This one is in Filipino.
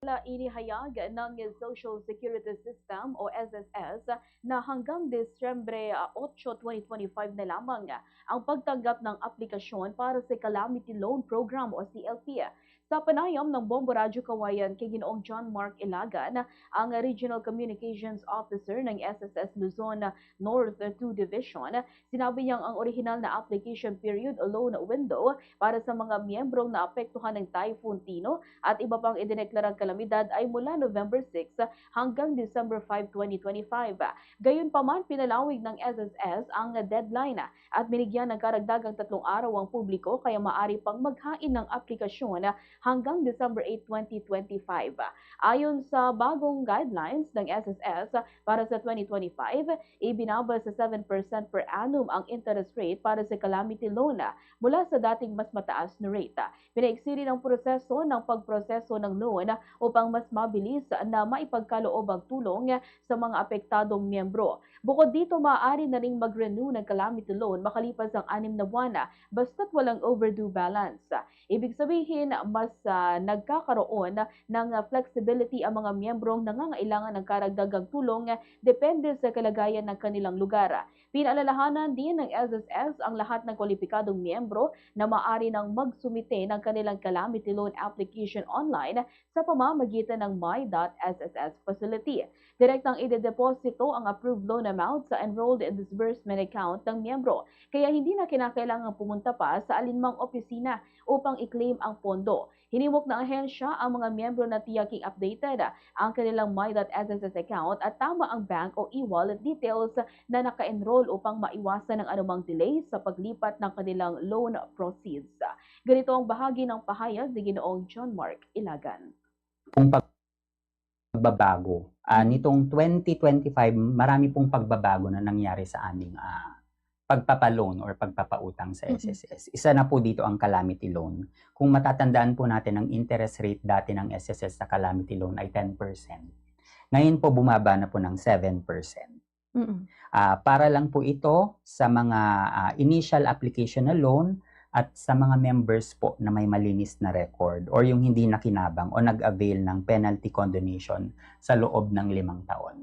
Inihayag ng Social Security System o SSS na hanggang Disyembre 8, 2025 na lamang ang pagtanggap ng aplikasyon para sa Calamity Loan Program o CLP. Sa panayam ng Bombo Radyo Kawayan kay Ginoong John Mark Ilagan, ang Regional Communications Officer ng SSS Luzon North 2 Division, sinabi niyang ang orihinal na application period o loan window para sa mga miyembrong naapektuhan ng Typhoon Tino at iba pang idineklarang kalamidad ay mula November 6 hanggang December 5, 2025. Gayunpaman, pinalawig ng SSS ang deadline at binigyan ng karagdagang 3 araw ang publiko kaya maaari pang maghain ng aplikasyon hanggang December 8, 2025. Ayon sa bagong guidelines ng SSS para sa 2025, ibinaba sa 7% per annum ang interest rate para sa calamity loan mula sa dating mas mataas na rate. Pinaiksiri ng proseso ng pagproseso ng loan upang mas mabilis na maipagkaloob ang tulong sa mga apektadong miyembro. Bukod dito, maaari na ring mag-renew ng calamity loan makalipas ang 6 na buwan basta't walang overdue balance. Ibig sabihin, mas nagkakaroon ng flexibility ang mga miyembrong nangangailangan ng karagdagang tulong depende sa kalagayan ng kanilang lugar. Pinaalalahanan din ng SSS ang lahat ng kwalipikadong miyembro na maaari nang magsumite ng kanilang calamity loan application online sa pamamagitan ng my.sss facility. Direktang idedeposito ang approved loan amount sa enrolled disbursement account ng miyembro, kaya hindi na kinakailangang pumunta pa sa alinmang opisina upang i-claim ang pondo. Hinimok ng ahensya ang mga miyembro na tiyaking updated ang kanilang my.sss account at tama ang bank o e-wallet details na naka-enroll upang maiwasan ang anumang delay sa paglipat ng kanilang loan proceeds. Ganito ang bahagi ng pahayag ni Ginoong John Mark Ilagan. Kung pagbabago, nitong 2025, marami pong pagbabago na nangyari sa aming pagpapaloan or pagpapautang sa SSS. Isa na po dito ang calamity loan. Kung matatandaan po natin, ang interest rate dati ng SSS sa calamity loan ay 10%. Ngayon po bumaba na po ng 7%. Para lang po ito sa mga initial application na loan at sa mga members po na may malinis na record or yung hindi nakinabang o nag-avail ng penalty condonation sa loob ng 5 taon.